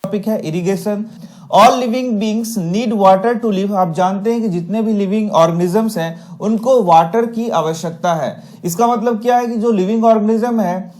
Topic है irrigation. All living beings need water to live. आप जानते हैं कि जितने भी लिविंग ऑर्गेनिजम्स हैं उनको वाटर की आवश्यकता है। इसका मतलब क्या है कि जो लिविंग ऑर्गेनिज्म है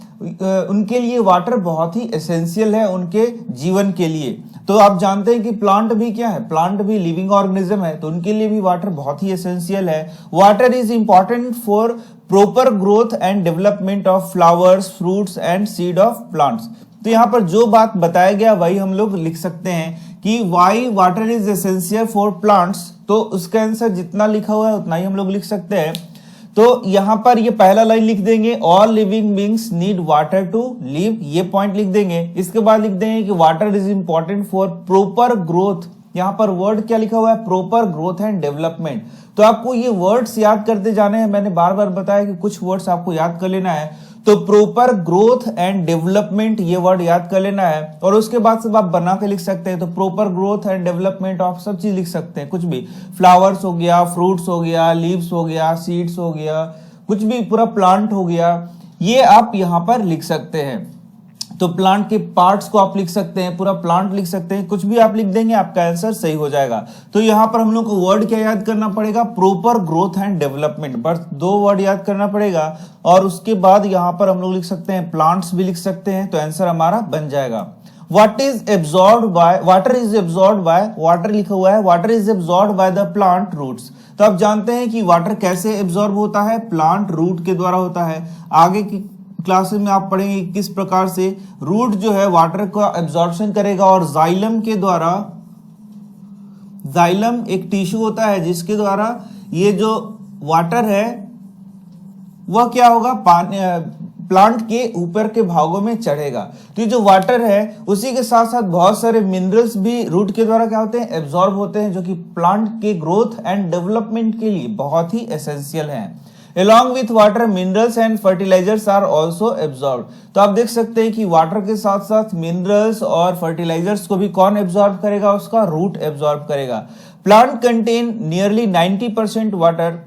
उनके लिए वाटर बहुत ही एसेंशियल है उनके जीवन के लिए। तो आप जानते हैं कि प्लांट भी क्या है, प्लांट भी लिविंग ऑर्गेनिज्म है, तो उनके लिए भी वाटर बहुत ही एसेंशियल है। Water is important for proper growth and development of flowers, fruits and seed of plants. तो यहाँ पर जो बात बताया गया वही हम लोग लिख सकते हैं कि Y water is essential for plants. तो उसका आंसर जितना लिखा हुआ है उतना ही हम लोग लिख सकते हैं। तो यहां पर ये पहला लाइन लिख देंगे, all living beings need water to live, ये पॉइंट लिख देंगे। इसके बाद लिख देंगे कि water is important for proper growth. यहां पर वर्ड क्या लिखा हुआ है, प्रॉपर ग्रोथ एंड डेवलपमेंट। तो आपको ये वर्ड्स याद करते जाने हैं। मैंने बार बार बताया कि कुछ वर्ड्स आपको याद कर लेना है। तो प्रॉपर ग्रोथ एंड डेवलपमेंट ये वर्ड याद कर लेना है और उसके बाद सब आप बना के लिख सकते हैं। तो proper growth and development of सब चीज लिख सकते हैं, कुछ भी, फ्लावर्स हो गया, फ्रूट्स हो गया, लीव्स हो गया, सीड्स हो गया, कुछ भी, पूरा प्लांट हो गया, ये आप यहां पर लिख सकते हैं। तो प्लांट के पार्ट्स को आप लिख सकते हैं, पूरा प्लांट लिख सकते हैं, कुछ भी आप लिख देंगे आपका आंसर सही हो जाएगा। तो यहां पर हम लोग को वर्ड क्या याद करना पड़ेगा, प्रॉपर ग्रोथ एंड डेवलपमेंट, बस दो वर्ड याद करना पड़ेगा। और उसके बाद यहां पर हम लोग लिख सकते हैं प्लांट्स भी लिख सकते हैं, तो आंसर हमारा बन जाएगा। Water is absorbed by, water लिखा हुआ है, water is absorbed by the plant roots. तो आप जानते हैं कि वाटर कैसे एब्जॉर्ब होता है, प्लांट रूट के द्वारा होता है। आगे की क्लासेस में आप पढ़ेंगे किस प्रकार से रूट जो है वाटर का एब्जॉर्प्शन करेगा और जाइलम के द्वारा, जाइलम एक टिश्यू होता है जिसके द्वारा ये जो वाटर है वह क्या होगा, पानी प्लांट के ऊपर के भागों में चढ़ेगा। तो ये जो वाटर है उसी के साथ साथ बहुत सारे मिनरल्स भी रूट के द्वारा क्या होते हैं, एब्जॉर्ब होते हैं, जो कि प्लांट के ग्रोथ एंड डेवलपमेंट के लिए बहुत ही एसेंशियल हैं। Along with water, minerals and fertilizers are also absorbed। तो आप देख सकते हैं कि वाटर के साथ साथ मिनरल्स और फर्टिलाइजर्स को भी कौन एब्जॉर्ब करेगा, उसका रूट एब्जॉर्ब करेगा। Plant contain nearly 90% water.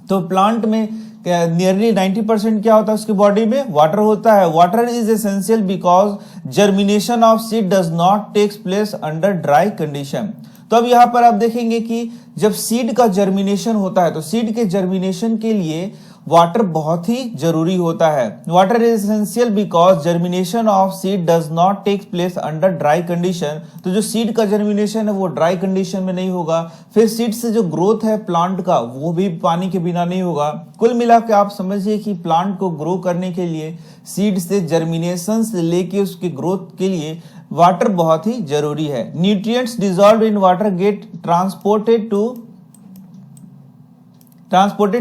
तो प्लांट में नियरली 90% क्या होता है, उसकी बॉडी में वाटर होता है। Water is essential because germination of seed does not takes place under dry condition. तो अब यहां पर आप देखेंगे कि जब सीड का जर्मिनेशन होता है तो सीड के जर्मिनेशन के लिए वाटर बहुत ही जरूरी होता है। Water is essential because germination of seed does not take place under dry condition. तो जो सीड का जर्मिनेशन है वो ड्राई कंडीशन में नहीं होगा। फिर सीड से जो ग्रोथ है प्लांट का वो भी पानी के बिना नहीं होगा। कुल मिला के आप समझिए कि प्लांट को ग्रो करने के लिए सीड से जर्मिनेशन से लेके उसके ग्रोथ के लिए वाटर बहुत ही जरूरी है। Nutrients dissolve in water get transported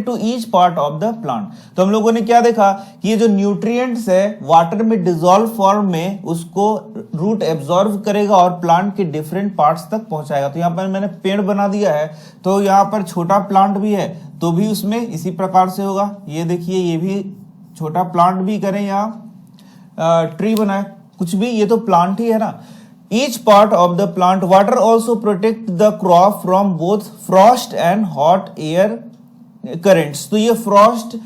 to each part of the plant. तो हम लोगों ने क्या देखा कि ये जो न्यूट्रिएंट्स है वाटर में डिजॉल्व फॉर्म में उसको रूट एब्जॉर्व करेगा और प्लांट के डिफरेंट पार्ट्स तक पहुंचाएगा। तो यहाँ पर मैंने पेड़ बना दिया है, तो यहाँ पर छोटा प्लांट भी है तो भी उसमें इसी प्रकार से होगा। ये देखिए, ये भी छोटा प्लांट भी करें, यहाँ ट्री बनाए, कुछ भी, ये तो प्लांट ही है ना। Each part of the plant water also protect the crop from both Frost and hot air currents. तो ये फ्रॉस्ट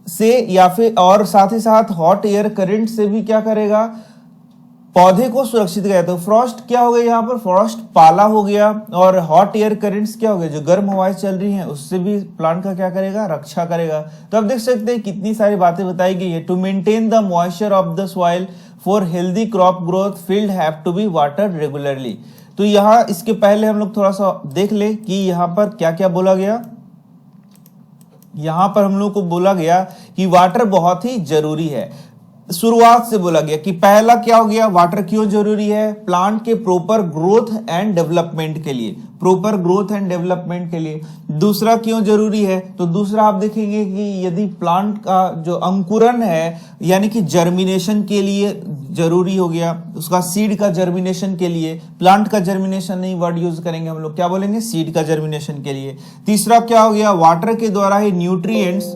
से या फिर और साथ ही साथ हॉट एयर करंट से भी क्या करेगा, पौधे को सुरक्षित करेगा। तो फ्रॉस्ट क्या हो गया, यहाँ पर फ्रॉस्ट पाला हो गया, और हॉट एयर करंट्स क्या हो गया, जो गर्म हवाएं चल रही हैं उससे भी प्लांट का क्या करेगा, रक्षा करेगा। तो आप देख सकते हैं कितनी सारी बातें बताई गई है। To maintain the moisture of the soil for healthy crop growth field have to be watered regularly. तो यहाँ इसके पहले हम लोग थोड़ा सा देख ले कि यहाँ पर क्या क्या बोला गया। यहां पर हम लोग को बोला गया कि वाटर बहुत ही जरूरी है। शुरुआत से बोला गया कि पहला क्या हो गया, वाटर क्यों जरूरी है, प्लांट के प्रॉपर ग्रोथ एंड डेवलपमेंट के लिए, प्रॉपर ग्रोथ एंड डेवलपमेंट के लिए। दूसरा क्यों जरूरी है, तो दूसरा आप देखेंगे कि यदि प्लांट का जो अंकुरन है यानी कि जर्मिनेशन के लिए जरूरी हो गया, उसका सीड का जर्मिनेशन के लिए, प्लांट का जर्मिनेशन नहीं वर्ड यूज करेंगे हम लोग, क्या बोलेंगे, सीड का जर्मिनेशन के लिए। तीसरा क्या हो गया, वाटर के द्वारा ही न्यूट्रिएंट्स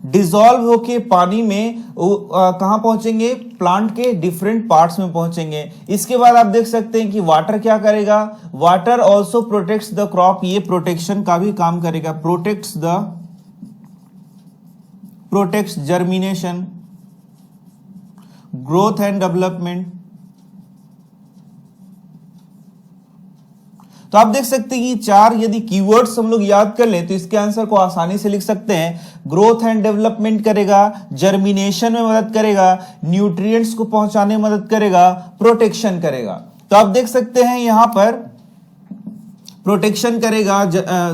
डिसॉल्व होके पानी में कहां पहुंचेंगे, प्लांट के डिफरेंट पार्ट्स में पहुंचेंगे। इसके बाद आप देख सकते हैं कि वाटर क्या करेगा, water also protects the crop, ये प्रोटेक्शन का भी काम करेगा, protects germination, growth and development, तो आप देख सकते हैं कि चार यदि कीवर्ड्स हम लोग याद कर लें तो इसके आंसर को आसानी से लिख सकते हैं। ग्रोथ एंड डेवलपमेंट करेगा, जर्मिनेशन में मदद करेगा, न्यूट्रिएंट्स को पहुंचाने में मदद करेगा, प्रोटेक्शन करेगा। तो आप देख सकते हैं यहां पर प्रोटेक्शन करेगा।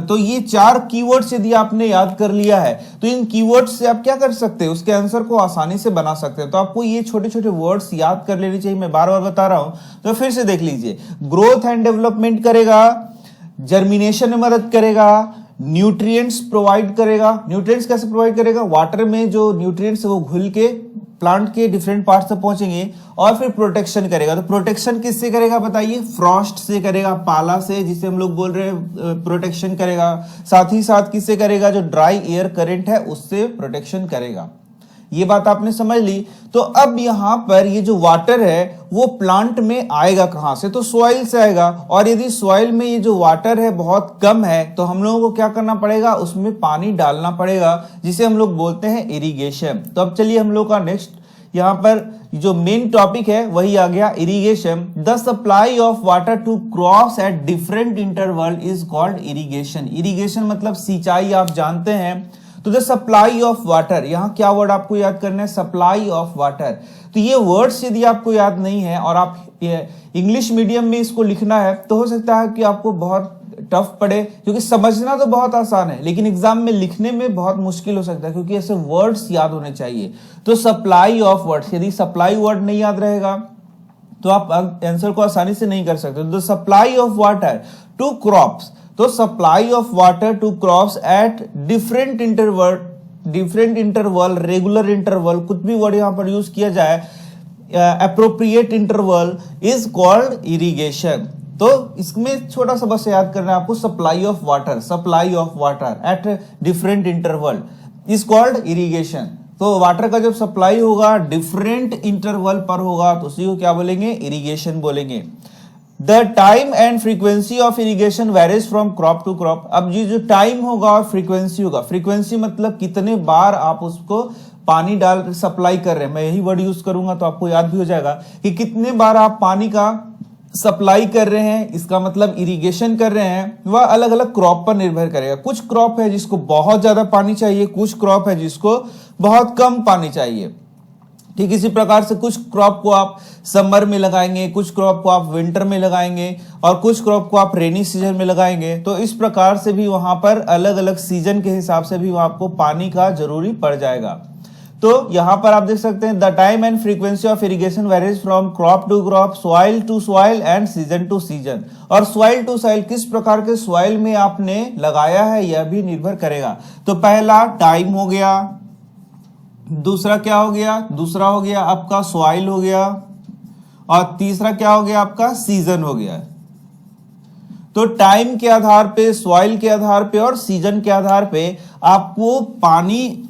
तो ये चार कीवर्ड्स यदि आपने याद कर लिया है तो इन कीवर्ड्स से आप क्या कर सकते हैं, उसके आंसर को आसानी से बना सकते हैं। तो आपको ये छोटे छोटे वर्ड्स याद कर लेने चाहिए, मैं बार बार बता रहा हूं। तो फिर से देख लीजिए, ग्रोथ एंड डेवलपमेंट करेगा, जर्मिनेशन में मदद करेगा, न्यूट्रिएंट्स प्रोवाइड करेगा। न्यूट्रिएंट्स कैसे प्रोवाइड करेगा, वाटर में जो न्यूट्रिएंट्स है वो घुल के प्लांट के डिफरेंट पार्ट तक पहुंचेंगे। और फिर प्रोटेक्शन करेगा। तो प्रोटेक्शन किससे करेगा बताइए, फ्रॉस्ट से करेगा, पाला से, जिसे हम लोग बोल रहे हैं प्रोटेक्शन करेगा। साथ ही साथ किससे करेगा, जो ड्राई एयर करंट है उससे प्रोटेक्शन करेगा। ये बात आपने समझ ली। तो अब यहां पर ये जो वाटर है वो प्लांट में आएगा कहां से, तो सॉइल से आएगा। और यदि सॉइल में ये जो वाटर है बहुत कम है तो हम लोगों को क्या करना पड़ेगा, उसमें पानी डालना पड़ेगा, जिसे हम लोग बोलते हैं इरिगेशन। तो अब चलिए हम लोग का नेक्स्ट यहां पर जो मेन टॉपिक है वही आ गया, irrigation. The supply of water to crops at different interval is called irrigation. Irrigation मतलब सिंचाई, आप जानते हैं। तो द सप्लाई ऑफ वाटर, यहां क्या वर्ड आपको याद करना है, सप्लाई ऑफ वाटर। तो ये वर्ड्स यदि आपको याद नहीं है और आप इंग्लिश मीडियम में इसको लिखना है तो हो सकता है कि आपको बहुत टफ पड़े, क्योंकि समझना तो बहुत आसान है लेकिन एग्जाम में लिखने में बहुत मुश्किल हो सकता है, क्योंकि ऐसे वर्ड्स याद होने चाहिए। तो सप्लाई ऑफ वर्ड्स, यदि सप्लाई वर्ड नहीं याद रहेगा तो आप आंसर को आसानी से नहीं कर सकते। The supply of water to crops, तो supply of water to crops at different interval, regular interval, कुछ भी वर्ड यहां पर यूज किया जाए, appropriate interval is called irrigation. तो इसमें छोटा सा बस याद करना है आपको, supply of water at different interval is called irrigation. तो वाटर का जब सप्लाई होगा डिफरेंट इंटरवल पर होगा तो उसी को क्या बोलेंगे, इरिगेशन बोलेंगे। The time and frequency of irrigation varies from crop to crop. अब ये जो टाइम होगा और फ्रीक्वेंसी होगा, फ्रीक्वेंसी मतलब कितने बार आप उसको पानी डाल सप्लाई कर रहे हैं, मैं यही वर्ड यूज करूंगा तो आपको याद भी हो जाएगा कि कितने बार आप पानी का सप्लाई कर रहे हैं, इसका मतलब इरिगेशन कर रहे हैं। वह अलग अलग क्रॉप पर निर्भर करेगा। कुछ क्रॉप है जिसको बहुत ज्यादा पानी चाहिए, कुछ क्रॉप है जिसको बहुत कम पानी चाहिए। ठीक इसी प्रकार से कुछ क्रॉप को आप समर में लगाएंगे, कुछ क्रॉप को आप विंटर में लगाएंगे और कुछ क्रॉप को आप रेनी सीजन में लगाएंगे। तो इस प्रकार से भी वहां पर अलग अलग सीजन के हिसाब से भी आपको पानी का जरूरी पड़ जाएगा। तो यहां पर आप देख सकते हैं the time and frequency of irrigation varies from crop to crop, soil to soil and season to season. और सॉइल टू सॉइल, किस प्रकार के सॉइल में आपने लगाया है यह भी निर्भर करेगा। तो पहला टाइम हो गया, दूसरा क्या हो गया, दूसरा हो गया आपका सॉइल हो गया, और तीसरा क्या हो गया आपका सीजन हो गया। तो टाइम के आधार पे, सॉइल के आधार पे और सीजन के आधार पे आपको पानी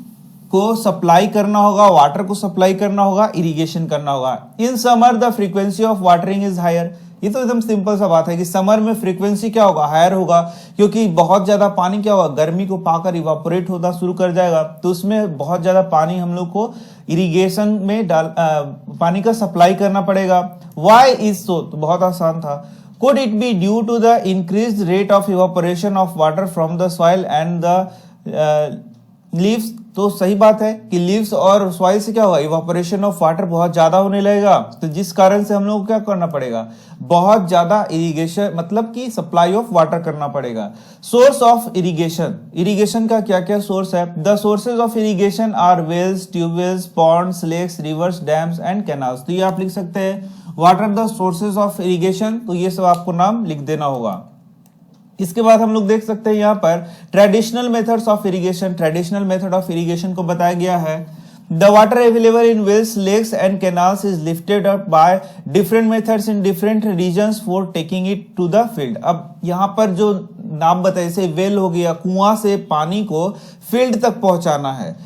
को सप्लाई करना होगा, वाटर को सप्लाई करना होगा, इरिगेशन करना होगा। In summer the frequency of watering is higher. ये तो एकदम सिंपल सा बात है कि समर में फ्रीक्वेंसी क्या होगा, हायर होगा, क्योंकि बहुत ज्यादा पानी क्या होगा, गर्मी को पाकर इवापोरेट होना शुरू कर जाएगा। तो उसमें बहुत ज्यादा पानी हम लोग को इरिगेशन में पानी का सप्लाई करना पड़ेगा। वाई इज सो, तो बहुत आसान था। Could it be due to the increase rate of evaporation of water from the soil and the leaves. तो सही बात है कि लीव्स और सॉइल से क्या होगा, इवापोरेशन ऑफ वाटर बहुत ज्यादा होने लगेगा। तो जिस कारण से हम लोग को क्या करना पड़ेगा, बहुत ज्यादा इरिगेशन मतलब कि सप्लाई ऑफ वाटर करना पड़ेगा। सोर्स ऑफ इरिगेशन, इरिगेशन का क्या क्या सोर्स है। The sources of irrigation are wells, tubewells, ponds, lakes, rivers, dams and canals. तो ये आप लिख सकते हैं what are the sources of irrigation. तो ये सब आपको नाम लिख देना होगा। इसके बाद हम लोग देख सकते हैं यहाँ पर traditional methods of irrigation. Traditional method of irrigation को बताया गया है, the water available in wells, lakes and canals is lifted up by different methods in different regions for taking it to the field. अब यहाँ पर जो नाम बताए, जैसे वेल हो गया, कुआं से पानी को फील्ड तक पहुंचाना है,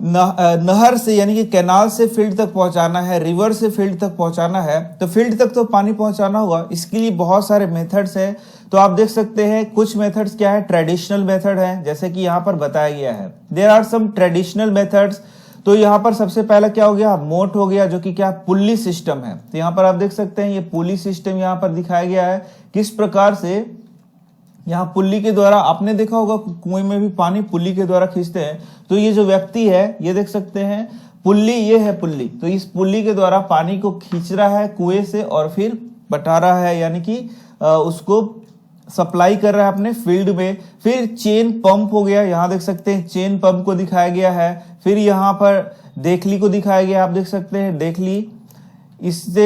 नहर से यानी कि कैनाल से फील्ड तक पहुंचाना है, रिवर से फील्ड तक पहुंचाना है। तो फील्ड तक तो पानी पहुंचाना होगा, इसके लिए बहुत सारे मेथड्स हैं। तो आप देख सकते हैं कुछ मेथड्स क्या है, ट्रेडिशनल मेथड है, जैसे कि यहाँ पर बताया गया है there are some traditional methods. तो यहाँ पर सबसे पहला क्या हो गया, मोट हो गया, जो कि क्या पुल्ली सिस्टम है। तो यहाँ पर आप देख सकते हैं ये पुल्ली सिस्टम यहाँ पर दिखाया गया है, किस प्रकार से यहाँ पुल्ली के द्वारा, आपने देखा होगा कुएं में भी पानी पुल्ली के द्वारा खींचते हैं। तो ये जो व्यक्ति है ये देख सकते हैं पुल्ली, ये है पुल्ली, तो इस पुल्ली के द्वारा पानी को खींच रहा है कुएं से और फिर बटा रहा है, यानी कि उसको सप्लाई कर रहा है अपने फील्ड में। फिर चेन पंप हो गया, यहाँ देख सकते हैं चेन पंप को दिखाया गया है। फिर यहाँ पर देखली को दिखाया गया, आप देख सकते हैं देखली। इससे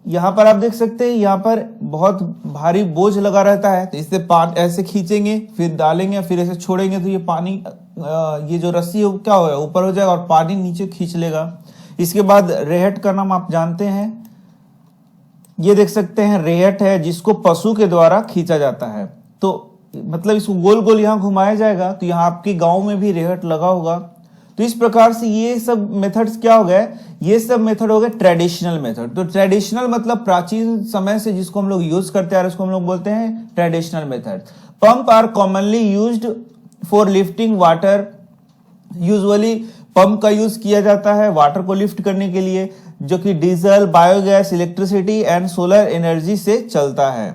यहाँ पर आप देख सकते हैं यहाँ पर बहुत भारी बोझ लगा रहता है, तो इससे पानी ऐसे खींचेंगे फिर डालेंगे फिर ऐसे छोड़ेंगे तो ये पानी ये जो रस्सी है क्या होगा ऊपर हो जाएगा और पानी नीचे खींच लेगा। इसके बाद रेहट का नाम आप जानते हैं, ये देख सकते हैं रेहट है जिसको पशु के द्वारा खींचा जाता है। तो मतलब इसको गोल गोल यहाँ घुमाया जाएगा, तो यहाँ आपके गांव में भी रेहट लगा होगा। तो इस प्रकार से ये सब मेथड्स क्या हो गए, ये सब मेथड हो गए ट्रेडिशनल मेथड। तो ट्रेडिशनल मतलब प्राचीन समय से जिसको हम लोग यूज करते आ रहे हैं उसको हम लोग बोलते हैं traditional method. Pump are commonly used for lifting water, usually pump का यूज किया जाता है वाटर को लिफ्ट करने के लिए, जो कि diesel, biogas, electricity and solar energy से चलता है।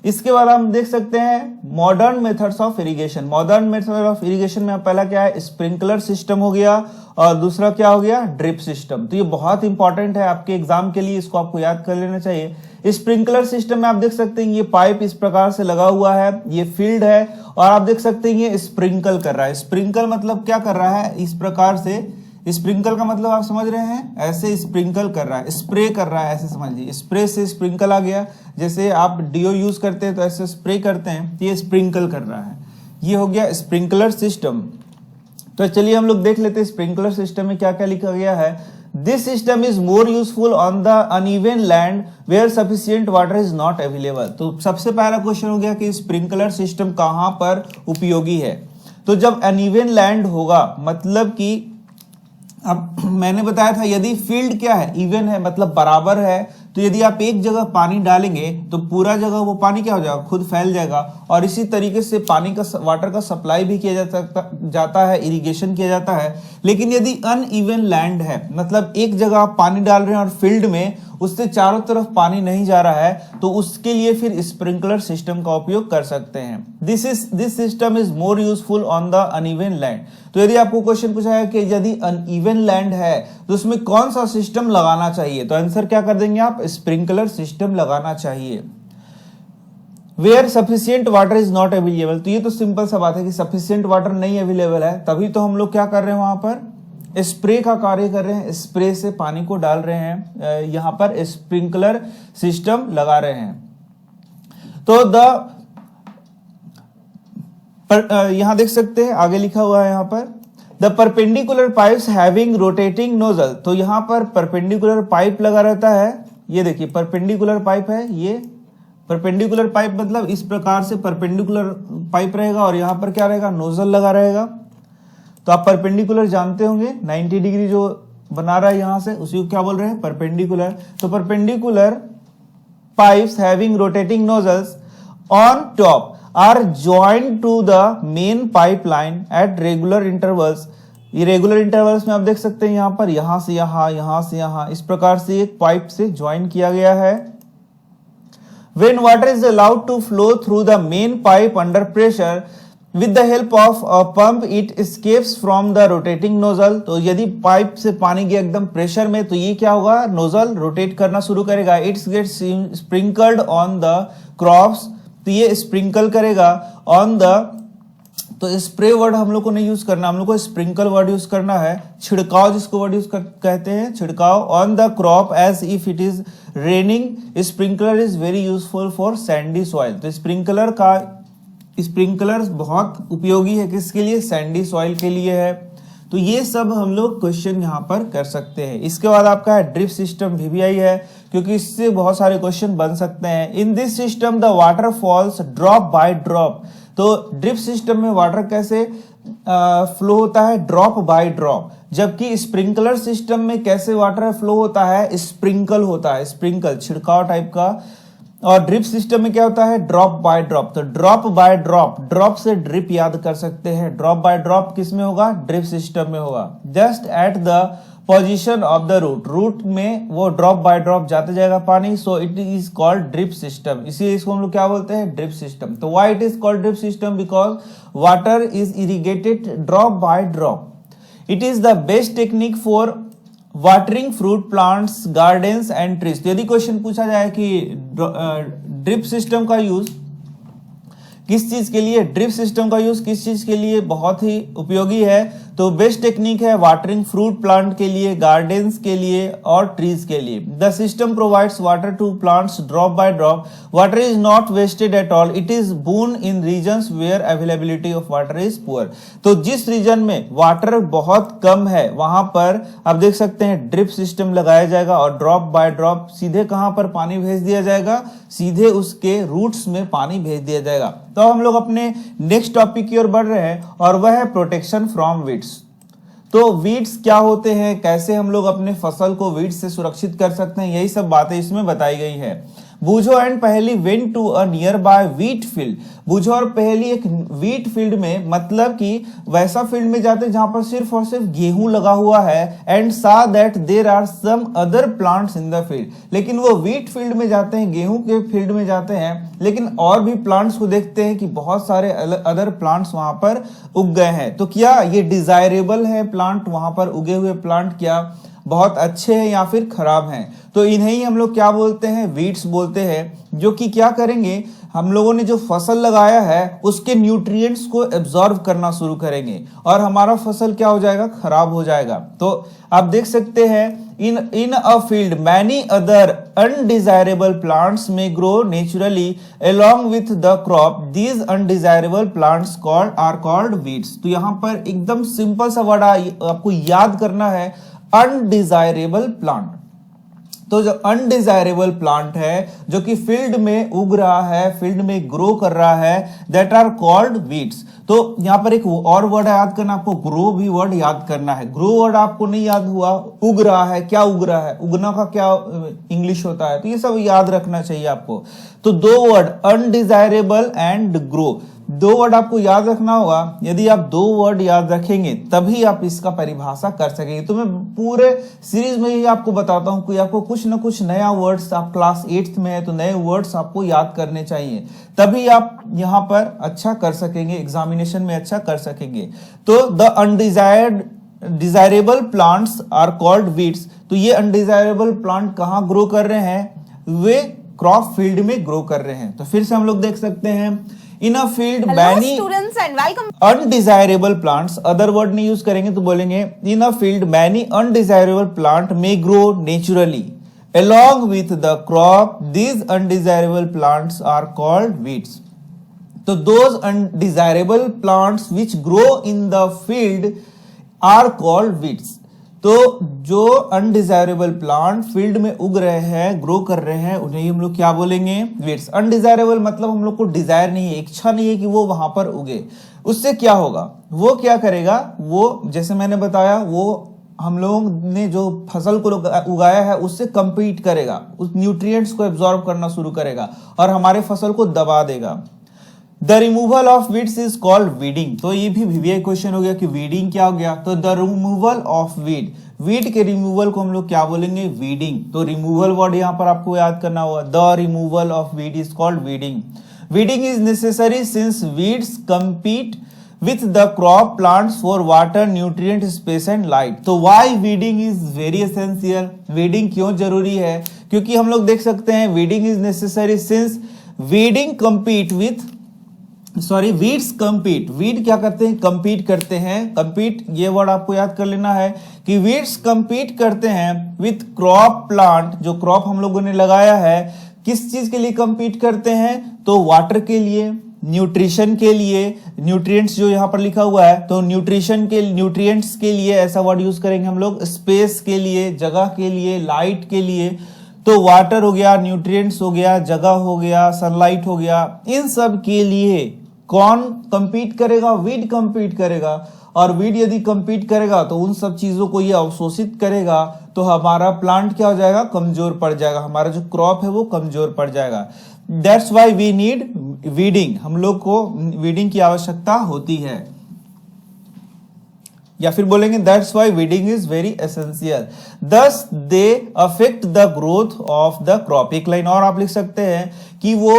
इसके बाद हम देख सकते हैं modern methods of irrigation. Modern method of irrigation में पहला क्या है, स्प्रिंकलर सिस्टम हो गया और दूसरा क्या हो गया, ड्रिप सिस्टम। तो ये बहुत इंपॉर्टेंट है आपके एग्जाम के लिए, इसको आपको याद कर लेना चाहिए। स्प्रिंकलर सिस्टम में आप देख सकते हैं ये पाइप इस प्रकार से लगा हुआ है, ये फील्ड है और आप देख सकते हैं ये स्प्रिंकल कर रहा है। स्प्रिंकल मतलब क्या कर रहा है, इस प्रकार से स्प्रिंकल का मतलब आप समझ रहे हैं, ऐसे स्प्रिंकल कर रहा है, स्प्रे कर रहा है, ऐसे समझ लीजिए। स्प्रे से स्प्रिंकल आ गया, जैसे आप डीओ यूज करते हैं तो ऐसे स्प्रे करते हैं, तो ये स्प्रिंकल कर रहा है। ये हो गया स्प्रिंकलर सिस्टम। तो चलिए हम लोग देख लेते हैं स्प्रिंकलर सिस्टम में क्या क्या लिखा गया है। This system is more useful on the uneven land where sufficient water is not available. तो सबसे पहला क्वेश्चन हो गया कि स्प्रिंकलर सिस्टम कहां पर उपयोगी है। तो जब अनइवन लैंड होगा, मतलब कि अब मैंने बताया था यदि फील्ड क्या है, इवन है मतलब बराबर है, तो यदि आप एक जगह पानी डालेंगे तो पूरा जगह वो पानी क्या हो जाएगा, खुद फैल जाएगा। और इसी तरीके से पानी का वाटर का सप्लाई भी किया जाता है, इरिगेशन किया जाता है। लेकिन यदि अनइवन लैंड है, मतलब एक जगह आप पानी डाल रहे हैं और फील्ड में उससे चारों तरफ पानी नहीं जा रहा है, तो उसके लिए फिर स्प्रिंकलर सिस्टम का उपयोग कर सकते हैं। This system is more useful on the uneven land. तो यदि आपको क्वेश्चन पूछा है कि यदि अनइवन लैंड है तो उसमें कौन सा सिस्टम लगाना चाहिए, तो आंसर क्या कर देंगे आप, स्प्रिंकलर सिस्टम लगाना चाहिए। Where sufficient water is not available, तो ये तो सिंपल सा बात है कि सफिशिएंट वाटर नहीं अवेलेबल है, तभी तो हम लोग क्या कर रहे हैं, वहां पर स्प्रे का कार्य कर रहे हैं, स्प्रे से पानी को डाल रहे हैं, यहां पर स्प्रिंकलर सिस्टम लगा रहे हैं। तो यहां देख सकते हैं आगे लिखा हुआ है यहां पर the perpendicular pipes having rotating nozzle. तो यहां पर परपेंडिकुलर पाइप लगा रहता है, ये देखिए परपेंडिकुलर पाइप है, ये परपेंडिकुलर पाइप मतलब इस प्रकार से परपेंडिकुलर पाइप रहेगा और यहां पर क्या रहेगा, नोजल लगा रहेगा। तो आप परपेंडिकुलर जानते होंगे, 90 डिग्री जो बना रहा है यहां से, उसी को क्या बोल रहे हैं, परपेंडिकुलर। तो perpendicular pipes having rotating nozzles on top are joined to the main pipeline at regular intervals. ये रेगुलर इंटरवल्स में आप देख सकते हैं यहां पर, यहां से यहां, यहां से यहां, इस प्रकार से एक पाइप से ज्वाइन किया गया है। When water is allowed to flow through the main pipe under pressure, with the help of a pump, it escapes from the rotating nozzle। तो यदि पाइप से पानी गया एकदम प्रेशर में, तो ये क्या होगा, नोजल रोटेट करना शुरू करेगा। Its gets sprinkled on the crops, तो ये स्प्रिंकल करेगा ऑन द, तो स्प्रे वर्ड हम लोग को नहीं यूज करना, हम लोग को स्प्रिंकल वर्ड यूज करना है। छिड़काव जिसको वर्ड यूज कहते हैं, छिड़काव on the crop as if it is raining. Sprinkler is very useful for sandy soil. तो स्प्रिंकलर बहुत उपयोगी है, किसके लिए, सैंडी सॉइल के लिए है। तो ये सब हम लोग क्वेश्चन यहाँ पर कर सकते हैं। इसके बाद आपका है ड्रिप सिस्टम, VVI है, क्योंकि इससे बहुत सारे क्वेश्चन बन सकते हैं। In this system the water falls drop by drop. तो ड्रिप सिस्टम में वाटर कैसे फ्लो होता है, ड्रॉप बाय ड्रॉप, जबकि स्प्रिंकलर सिस्टम में कैसे वाटर फ्लो होता है, स्प्रिंकल होता है, स्प्रिंकल छिड़काव टाइप का। और ड्रिप सिस्टम में क्या होता है, ड्रॉप बाय ड्रॉप। तो ड्रॉप बाय ड्रॉप, ड्रॉप से ड्रिप याद कर सकते हैं, ड्रॉप बाय ड्रॉप किस में होगा, ड्रिप सिस्टम में होगा। Just at the position of the root, root में वो ड्रॉप बाय ड्रॉप जाते जाएगा पानी, so it is called drip system. इसीलिए इसको हम लोग क्या बोलते हैं, ड्रिप सिस्टम। तो why it is called drip system, because water is irrigated drop by drop. It is the best technique for watering fruit plants, gardens and trees. तो यदि क्वेश्चन पूछा जाए कि ड्रिप सिस्टम का यूज किस चीज के लिए, ड्रिप सिस्टम का यूज किस चीज के लिए बहुत ही उपयोगी है, तो बेस्ट टेक्निक है वाटरिंग फ्रूट प्लांट के लिए, गार्डन्स के लिए और ट्रीज के लिए। The system provides water to plants drop by drop. Water is not wasted at all, it is boon in regions where availability of water is poor. तो जिस reason में वाटर बहुत कम है वहां पर आप देख सकते हैं ड्रिप सिस्टम लगाया जाएगा और ड्रॉप बाय ड्रॉप सीधे कहां पर पानी भेज दिया जाएगा, सीधे उसके रूट्स में पानी भेज दिया जाएगा। तो हम लोग अपने नेक्स्ट टॉपिक की ओर बढ़ रहे हैं और वह है प्रोटेक्शन फ्रॉम वीड्स। तो वीड्स क्या होते हैं, कैसे हम लोग अपने फसल को वीड्स से सुरक्षित कर सकते हैं, यही सब बातें इसमें बताई गई है। Boojho and Paheli went to a nearby wheat field. Boojho और पहेली एक व्हीट फील्ड में, मतलब कि वैसा फील्ड में जाते हैं जहां पर सिर्फ और सिर्फ गेहूं लगा हुआ है, and saw that there are some other plants in the field. लेकिन वो व्हीट फील्ड में जाते हैं, गेहूं के फील्ड में जाते हैं, लेकिन और भी प्लांट्स को देखते हैं कि बहुत सारे अदर प्लांट्स वहां पर उग गए हैं। तो क्या ये डिजायरेबल है प्लांट, वहां पर उगे हुए प्लांट क्या बहुत अच्छे हैं या फिर खराब हैं? तो इन्हें हम लोग क्या बोलते हैं, वीड्स बोलते हैं, जो कि क्या करेंगे, हम लोगों ने जो फसल लगाया है उसके न्यूट्रिएंट्स को एब्जॉर्ब करना शुरू करेंगे और हमारा फसल क्या हो जाएगा, खराब हो जाएगा। तो आप देख सकते हैं in a field many other undesirable plants may grow naturally along with the crop, these undesirable plants are called weeds। तो यहां पर एकदम सिंपल सा वर्ड आपको याद करना है, अनडिजायरेबल प्लांट। तो जो अनडिजायरेबल प्लांट है जो कि फील्ड में उग रहा है, फील्ड में ग्रो कर रहा है, दैट आर कॉल्ड वीड्स। तो यहां पर एक और वर्ड याद करना, आपको ग्रो भी वर्ड याद करना है। ग्रो वर्ड आपको नहीं याद हुआ, उग रहा है, क्या उग रहा है, उगना का क्या इंग्लिश होता है, तो ये सब याद रखना चाहिए आपको। तो दो वर्ड अनडिजायरेबल एंड ग्रो, दो वर्ड आपको याद रखना होगा। यदि आप दो वर्ड याद रखेंगे तभी आप इसका परिभाषा कर सकेंगे। तो मैं पूरे सीरीज में ही आपको बताता हूं कि आपको कुछ ना कुछ नया वर्ड्स, आप क्लास 8th में है तो नए वर्ड्स आपको याद करने चाहिए, तभी आप यहां पर अच्छा कर सकेंगे, एग्जामिनेशन में अच्छा कर सकेंगे। तो the desirable plants are called weeds. तो ये अनडिजायरेबल प्लांट कहां ग्रो कर रहे हैं, वे क्रॉप फील्ड में ग्रो कर रहे हैं। तो फिर से हम लोग देख सकते हैं in a field many undesirable plants, other word नहीं यूज करेंगे तो बोलेंगे in a field many undesirable plant may grow naturally along with the crop, these undesirable plants are called weeds। तो those undesirable plants which grow in the field are called weeds। तो जो undesirable plant field में उग रहे हैं, grow कर रहे हैं, उन्हें हम लोग क्या बोलेंगे, वीड्स। अनडिजायरेबल मतलब हम लोग को डिजायर नहीं है, इच्छा नहीं है कि वो वहां पर उगे। उससे क्या होगा, वो क्या करेगा, वो जैसे मैंने बताया, वो हम लोग ने जो फसल को उगाया है उससे कंपीट करेगा, उस न्यूट्रिएंट्स को एब्जॉर्ब करना शुरू करेगा और हमारे फसल को दबा देगा। The removal of weeds is called weeding. तो ये भी वीवीआई क्वेश्चन हो गया कि वीडिंग क्या हो गया, तो the removal of weed, weed के रिमूवल को हम लोग क्या बोलेंगे, वीडिंग। तो रिमूवल वर्ड यहां पर आपको याद करना होगा, the removal of weed is called weeding. Weeding is necessary since weeds compete with the crop plants for water, nutrient, space and light। तो why weeding is very essential, weeding क्यों जरूरी है, क्योंकि हम लोग देख सकते हैं weeding is necessary since weeding compete with weeds compete, weed क्या करते हैं, compete करते हैं। compete ये वर्ड आपको याद कर लेना है कि weeds compete करते हैं with crop plant, जो crop हम लोगों ने लगाया है, किस चीज के लिए compete करते हैं, तो वाटर के लिए, न्यूट्रिशन के लिए, न्यूट्रिएंट्स जो यहाँ पर लिखा हुआ है, तो न्यूट्रिशन के, न्यूट्रिएंट्स के लिए ऐसा वर्ड यूज करेंगे हम लोग, स्पेस के लिए, जगह के लिए, लाइट के लिए। तो वाटर हो गया, न्यूट्रिएंट्स हो गया, जगह हो गया, सनलाइट हो गया, इन सब के लिए कौन कंपीट करेगा, वीड कंपीट करेगा। और वीड यदि कंपीट करेगा तो उन सब चीजों को ये अवशोषित करेगा, तो हमारा प्लांट क्या हो जाएगा, कमजोर पड़ जाएगा, हमारा जो क्रॉप है वो कमजोर पड़ जाएगा। That's why we need weeding, हम लोग को वीडिंग की आवश्यकता होती है, या फिर बोलेंगे that's why weeding is very essential, thus they affect the growth of the crop. एक लाइन और आप लिख सकते हैं कि वो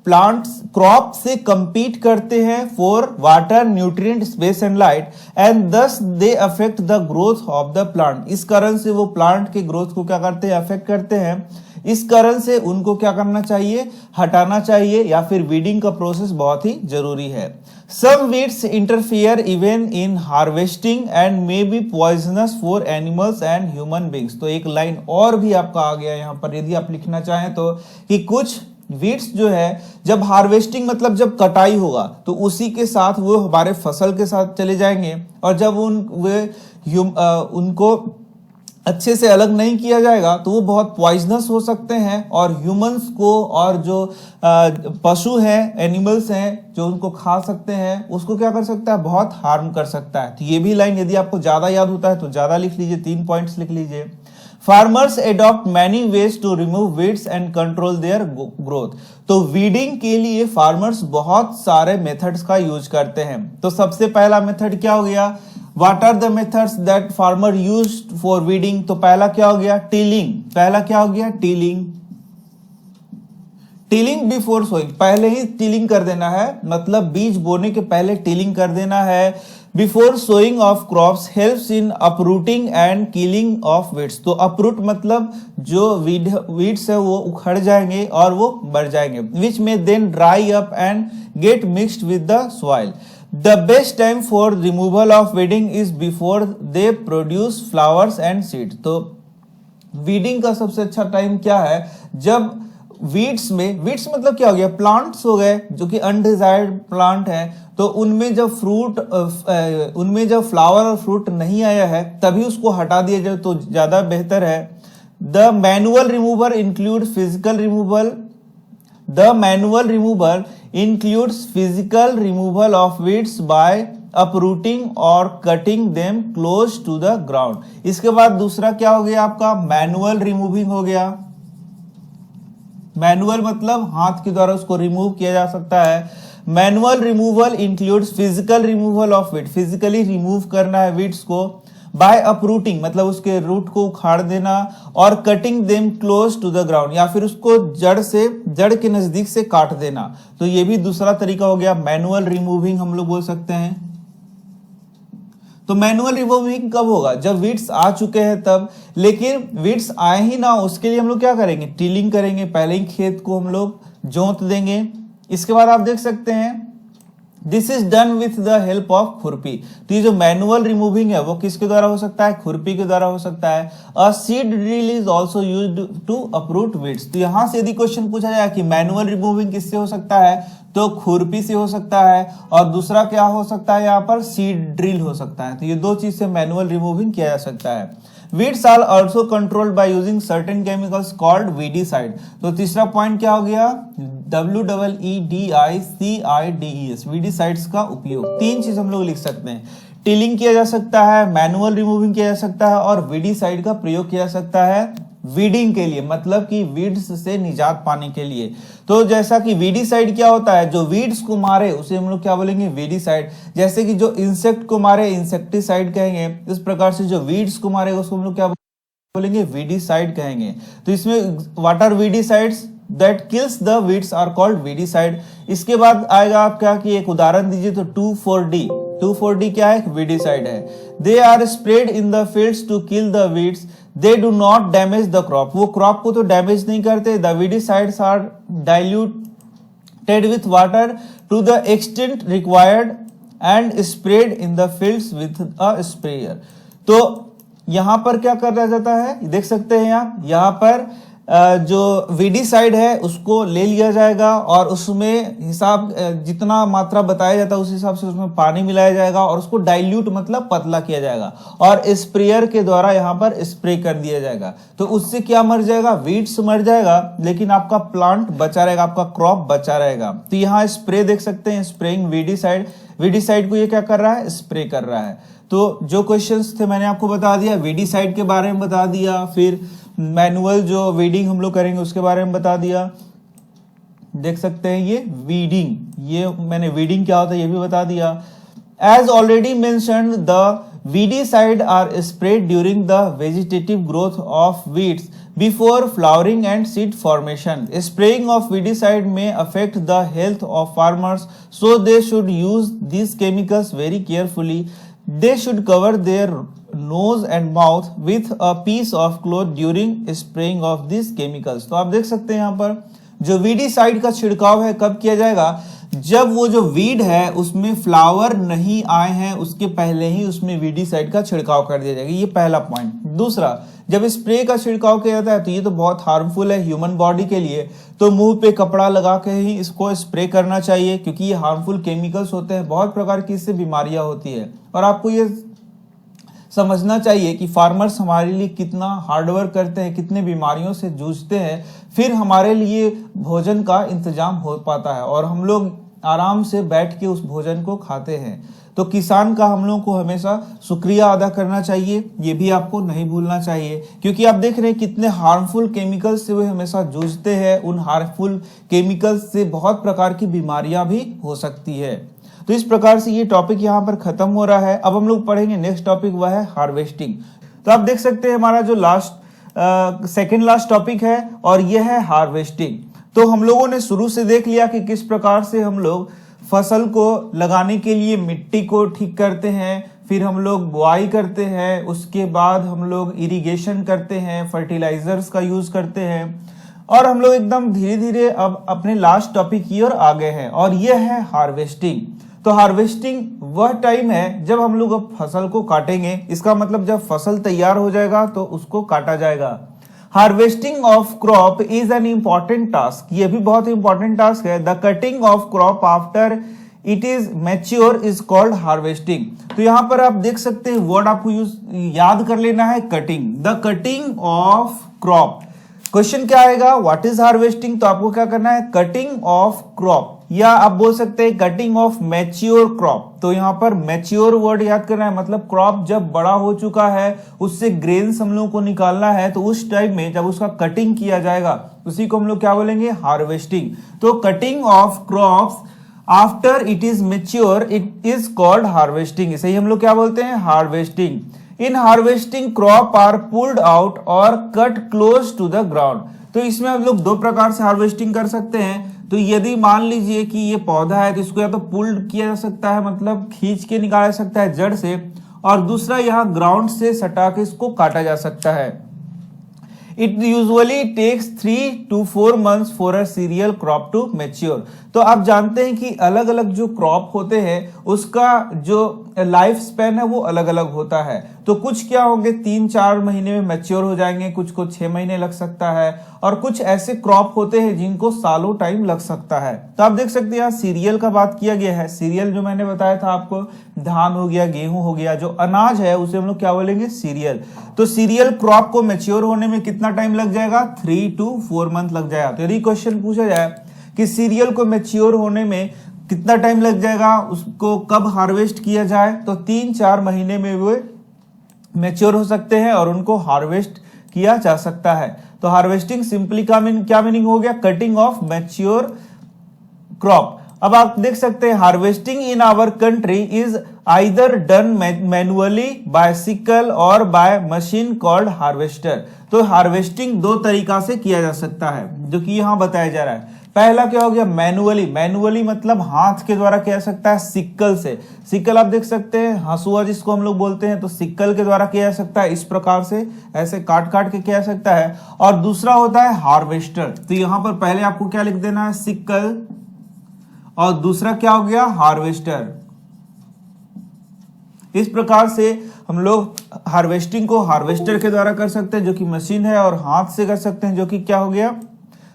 प्लांट्स क्रॉप से कंपीट करते हैं for water, nutrient, space and light, and thus they affect the growth of the plant. इस कारण से वो प्लांट के ग्रोथ को क्या करते हैं, अफेक्ट करते हैं। इस कारण से उनको क्या करना चाहिए, हटाना चाहिए, या फिर वीडिंग का प्रोसेस बहुत ही जरूरी है। Some weeds interfere even in harvesting and may be poisonous for animals and human beings. तो एक लाइन और भी आपका आ गया यहां पर, यदि आप लिखना चाहें तो, कि कुछ वीड्स जो है जब हार्वेस्टिंग मतलब जब कटाई होगा तो उसी के साथ वो हमारे फसल के साथ चले जाएंगे, और जब उनको अच्छे से अलग नहीं किया जाएगा तो वो बहुत पॉइजनस हो सकते हैं, और ह्यूमंस को और जो पशु हैं, एनिमल्स हैं जो उनको खा सकते हैं, उसको क्या कर सकता है, बहुत हार्म कर सकता है। तो ये भी लाइन यदि आपको ज्यादा याद होता है तो ज्यादा लिख लीजिए, 3 पॉइंट्स लिख लीजिए। Farmers adopt many ways to remove weeds and control their growth. तो वीडिंग के लिए फार्मर्स बहुत सारे मेथड्स का यूज करते हैं। तो सबसे पहला मेथड क्या हो गया, what are the methods that farmer used for weeding. तो पहला क्या हो गया, टिलिंग। पहला क्या हो गया, टिलिंग। टिलिंग बिफोर सोइंग, पहले ही टिलिंग कर देना है, मतलब बीज बोने के पहले टिलिंग कर देना है। Before sowing of crops helps in uprooting and killing of weeds. तो अपरूट मतलब जो वीड्स है वो उखड़ जाएंगे और वो मर जाएंगे, which may then dry up and get mixed with the soil. The best time for removal of weeding is before they produce flowers and seeds। तो वीडिंग का सबसे अच्छा टाइम क्या है, जब वीड्स मतलब क्या हो गया, प्लांट्स हो गए जो कि अनडिजायर्ड प्लांट है, तो उनमें जब फ्लावर और फ्रूट नहीं आया है तभी उसको हटा दिया जाए तो ज्यादा बेहतर है। The manual remover include physical removal. The manual removal includes physical removal of weeds by uprooting or cutting them close to the ground। इसके बाद दूसरा क्या हो गया आपका, मैनुअल रिमूविंग हो गया। मैनुअल मतलब हाथ के द्वारा उसको रिमूव किया जा सकता है। Manual removal includes physical removal of weed, physically remove करना है वीड्स को। बाय अपरूटिंग मतलब उसके रूट को उखाड़ देना, और cutting them close to the ground, या फिर उसको जड़ के नजदीक से काट देना। तो ये भी दूसरा तरीका हो गया, मैनुअल रिमूविंग हम लोग बोल सकते हैं। तो मैनुअल रिमूविंग कब होगा, जब वीड्स आ चुके हैं तब। लेकिन वीड्स आए ही ना, उसके लिए हम लोग क्या करेंगे, टिलिंग करेंगे, पहले ही खेत को हम लोग जोत देंगे। इसके बाद आप देख सकते हैं this is done with the help of खुरपी। तो ये जो मैनुअल रिमूविंग है वो किसके द्वारा हो सकता है, खुरपी के द्वारा हो सकता है। A seed drill is also used to uproot weeds. तो यहां से यदि क्वेश्चन पूछा जाए कि मैनुअल रिमूविंग किससे हो सकता है, तो खुरपी से हो सकता है, और दूसरा क्या हो सकता है, यहाँ पर सीड ड्रिल हो सकता है। तो ये दो चीज से मैनुअल रिमूविंग किया जा सकता है। Weeds are also controlled by using certain chemicals called weedicide। तो तीसरा पॉइंट क्या हो गया, WEEDICIDES, weedicides का उपयोग। तीन चीज हम लोग लिख सकते हैं, टिलिंग किया जा सकता है, मैनुअल रिमूविंग किया जा सकता है, और वीडिसाइड का प्रयोग किया जा सकता है वीडिंग के लिए, मतलब कि वीड्स से निजात पाने के लिए। तो जैसा कि वीडिसाइड क्या होता है, जो वीड्स को मारे उसे हम लोग क्या बोलेंगे, वीडिसाइड। जैसे कि जो इंसेक्ट को मारे इंसेक्टिसाइड कहेंगे, इस प्रकार से जो वीड्स को मारेगा उसको हम लोग क्या बोलेंगे, वीडिसाइड कहेंगे। तो इसमें what are weedicides, that kills the weeds are called weedicide. इसके बाद आएगा आपका कि एक उदाहरण दीजिए, तो 2,4-D। 2,4-D क्या है, वीडिसाइड है। They are spread in the fields to kill the weeds, they do not damage the crop. वो क्रॉप को तो डैमेज नहीं करते। The weedicides are diluted with water to the extent required and spread in the fields with a sprayer. तो यहां पर क्या कर जाता है, देख सकते हैं आप, यहां पर जो वीडिसाइड है उसको ले लिया जाएगा, और उसमें हिसाब जितना मात्रा बताया जाता है उस हिसाब से उसमें पानी मिलाया जाएगा, और उसको डाइल्यूट मतलब पतला किया जाएगा, और स्प्रेयर के द्वारा यहाँ पर स्प्रे कर दिया जाएगा। तो उससे क्या मर जाएगा, वीड्स मर जाएगा, लेकिन आपका प्लांट बचा रहेगा, आपका क्रॉप बचा रहेगा। तो यहाँ स्प्रे देख सकते हैं, स्प्रेइंग वीडिसाइड। वीडिसाइड को ये क्या कर रहा है, स्प्रे कर रहा है। तो जो क्वेश्चंस थे मैंने आपको बता दिया, वीडिसाइड के बारे में बता दिया, फिर मैनुअल जो वीडिंग हम लोग करेंगे उसके बारे में बता दिया। देख सकते हैं ये वीडिंग, ये मैंने वीडिंग क्या होता है ये भी बता दिया। As already mentioned the weedicide are sprayed during the vegetative growth of weeds before flowering and seed formation. Spraying of weedicide may affect the health of farmers, so they should use these chemicals very carefully. They should cover their nose and mouth with a piece of cloth during spraying of these chemicals. तो आप देख सकते हैं यहाँ पर जो weedicide का छिड़काव है कब किया जाएगा, जब वो जो वीड है उसमें फ्लावर नहीं आए हैं उसके पहले ही उसमें वीडीसाइड का छिड़काव कर दिया जाएगा। ये पहला पॉइंट। दूसरा, जब स्प्रे का छिड़काव किया जाता है तो ये तो बहुत हार्मफुल है ह्यूमन बॉडी के लिए, तो मुंह पे कपड़ा लगा के ही इसको स्प्रे करना चाहिए क्योंकि ये हार्मफुल केमिकल्स होते हैं, बहुत प्रकार की इससे बीमारियां होती है। और आपको ये समझना चाहिए कि फार्मर्स हमारे लिए कितना हार्डवर्क करते हैं, कितने बीमारियों से जूझते हैं, फिर हमारे लिए भोजन का इंतजाम हो पाता है और हम लोग आराम से बैठ के उस भोजन को खाते हैं। तो किसान का हम लोग को हमेशा शुक्रिया अदा करना चाहिए, ये भी आपको नहीं भूलना चाहिए क्योंकि आप देख रहे हैं कितने हार्मफुल केमिकल्स से वे हमेशा जूझते हैं। उन हार्मफुल केमिकल्स से बहुत प्रकार की बीमारियां भी हो सकती है। तो इस प्रकार से ये टॉपिक यहाँ पर खत्म हो रहा है। अब हम लोग पढ़ेंगे नेक्स्ट टॉपिक, वह है हार्वेस्टिंग। तो आप देख सकते हैं हमारा जो सेकेंड लास्ट टॉपिक है और यह है हार्वेस्टिंग। तो हम लोगों ने शुरू से देख लिया कि किस प्रकार से हम लोग फसल को लगाने के लिए मिट्टी को ठीक करते हैं, फिर हम लोग बुआई करते हैं, उसके बाद हम लोग इरिगेशन करते हैं, फर्टिलाइजर्स का यूज करते हैं और हम लोग एकदम धीरे धीरे अब अपने लास्ट टॉपिक की ओर आ गए हैं और यह है हार्वेस्टिंग। तो हार्वेस्टिंग वह टाइम है जब हम लोग अब फसल को काटेंगे, इसका मतलब जब फसल तैयार हो जाएगा तो उसको काटा जाएगा। Harvesting of crop is an important task, ये भी बहुत इंपॉर्टेंट टास्क है। The cutting of crop after it is mature is called harvesting. तो यहां पर आप देख सकते हैं वर्ड आपको याद कर लेना है, cutting, the cutting of crop. Question क्या आएगा, व्हाट इज हार्वेस्टिंग, तो आपको क्या करना है, कटिंग ऑफ क्रॉप, या आप बोल सकते हैं कटिंग ऑफ मैच्योर क्रॉप। तो यहाँ पर मैच्योर वर्ड याद करना है, मतलब क्रॉप जब बड़ा हो चुका है उससे ग्रेन्स हम लोग को निकालना है, तो उस टाइम में जब उसका कटिंग किया जाएगा उसी को हम लोग क्या बोलेंगे, हार्वेस्टिंग। तो cutting of crops after it is mature it is called harvesting, इसे ही हम लोग क्या बोलते हैं, harvesting. In harvesting crop are pulled out और cut close to the ground. तो इसमें हम लोग दो प्रकार से हार्वेस्टिंग कर सकते हैं। तो यदि मान लीजिए कि ये पौधा है तो इसको या तो पुल्ड किया जा सकता है, मतलब खींच के निकाला जा सकता है जड़ से, और दूसरा यहाँ ग्राउंड से सटा के इसको काटा जा सकता है। It usually takes 3 to 4 months for a cereal crop to mature। तो आप जानते हैं कि अलग अलग जो क्रॉप होते हैं उसका जो लाइफ स्पैन है वो अलग अलग होता है। तो कुछ क्या होंगे 3-4 महीने में मैच्योर हो जाएंगे, कुछ को 6 महीने लग सकता है, और कुछ ऐसे क्रॉप होते हैं जिनको सालों टाइम लग सकता है। तो आप देख सकते हैं यहाँ सीरियल का बात किया गया है। सीरियल जो मैंने बताया था आपको, धान हो गया, गेहूं हो गया, जो अनाज है उसे हम लोग क्या बोलेंगे, सीरियल। तो सीरियल क्रॉप को मैच्योर होने में कितना टाइम लग जाएगा, 3 to 4 मंथ लग जाएगा। तो यदि क्वेश्चन पूछा जाए कि सीरियल को मैच्योर होने में कितना टाइम लग जाएगा, उसको कब हार्वेस्ट किया जाए, तो 3-4 महीने में वो मैच्योर हो सकते हैं और उनको हार्वेस्ट किया जा सकता है। तो हार्वेस्टिंग सिंपली का क्या मीनिंग हो गया, कटिंग ऑफ मैच्योर क्रॉप। अब आप देख सकते हैं harvesting in our country is either done manually by sickle और बाय मशीन कॉल्ड हार्वेस्टर। तो हार्वेस्टिंग दो तरीका से किया जा सकता है जो कि यहाँ बताया जा रहा है। पहला क्या हो गया, मैनुअली। मैनुअली मतलब हाथ के द्वारा किया जा सकता है, सिक्कल से। सिक्कल आप देख सकते हैं, हंसुआ जिसको हम लोग बोलते हैं, तो सिक्कल के द्वारा किया जा सकता है, इस प्रकार से ऐसे काट काट के किया जा सकता है। और दूसरा होता है हार्वेस्टर। तो यहां पर पहले आपको क्या लिख देना है, सिक्कल, और दूसरा क्या हो गया, हार्वेस्टर। इस प्रकार से हम लोग हार्वेस्टिंग को हार्वेस्टर के द्वारा कर सकते हैं जो कि मशीन है, और हाथ से कर सकते हैं जो कि क्या हो गया,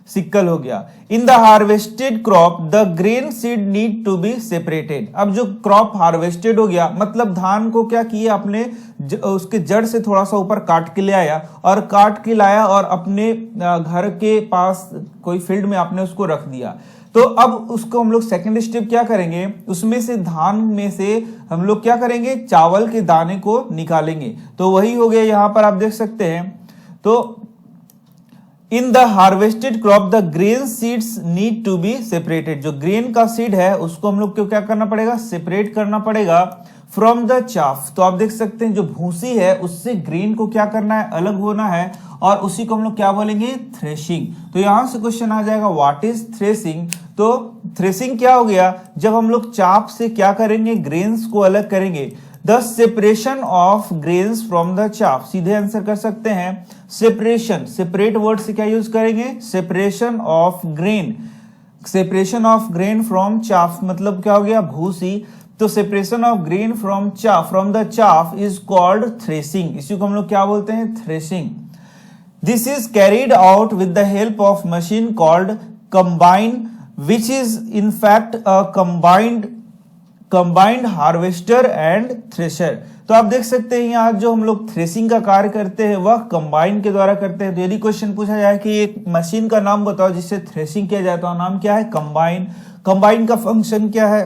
सिक्कल हो गया। In the harvested crop the grain seed need to be separated. अब जो क्रॉप हार्वेस्टेड हो गया मतलब धान को क्या किया, अपने उसके जड़ से थोड़ा सा ऊपर काट के ले आया, और काट के लाया और अपने घर के पास कोई फील्ड में आपने उसको रख दिया। तो अब उसको हम लोग सेकंड स्टेप क्या करेंगे, उसमें से धान में से हम लोग क्या करेंगे, चावल के दाने को निकालेंगे। तो वही हो गया, यहां पर आप देख सकते हैं। तो in the harvested crop the grain seeds need to be separated. जो ग्रेन का सीड है उसको हम लोग को क्या करना पड़ेगा, सेपरेट करना पड़ेगा फ्रॉम द चाफ। तो आप देख सकते हैं जो भूसी है उससे ग्रेन को क्या करना है, अलग होना है, और उसी को हम लोग क्या बोलेंगे, थ्रेशिंग। तो यहां से क्वेश्चन आ जाएगा व्हाट इज थ्रेशिंग। तो थ्रेशिंग क्या हो गया, जब हम लोग चाप से क्या करेंगे, ग्रेन्स को अलग करेंगे। The separation of grains from the चाप, सीधे आंसर कर सकते हैं सेपरेशन। सेपरेट वर्ड से क्या यूज करेंगे, separation of grain. Separation of grain from chaff मतलब क्या हो गया, भूसी। तो separation of grain from chaff, from the chaff is called threshing. इसी को हम लोग क्या बोलते हैं, threshing. This is carried out with the help of machine called combine, which is in fact a combined harvester and thresher. तो आप देख सकते हैं यहाँ जो हम लोग थ्रेसिंग का कार्य करते हैं वह कंबाइन के द्वारा करते हैं। तो यदि क्वेश्चन पूछा जाए कि एक मशीन का नाम बताओ जिससे थ्रेसिंग किया जाए, तो नाम क्या है, कंबाइन। कंबाइन का फंक्शन क्या है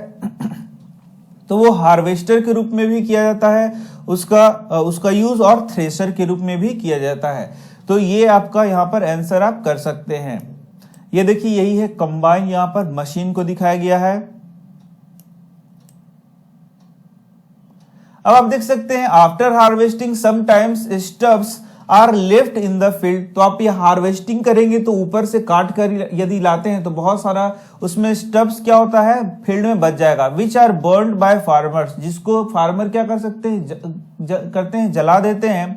तो वो हार्वेस्टर के रूप में भी किया जाता है उसका यूज, और थ्रेशर के रूप में भी किया जाता है। तो ये आपका यहाँ पर आंसर आप कर सकते हैं। ये देखिए यही है कंबाइन, यहाँ पर मशीन को दिखाया गया है। अब आप देख सकते हैं after harvesting sometimes stubs are left in the field. तो आप ये हार्वेस्टिंग करेंगे तो ऊपर से काट कर यदि लाते हैं तो बहुत सारा उसमें स्टब्स क्या होता है, फील्ड में बच जाएगा, which are burned by farmers, जिसको फार्मर क्या कर सकते हैं, करते हैं, जला देते हैं।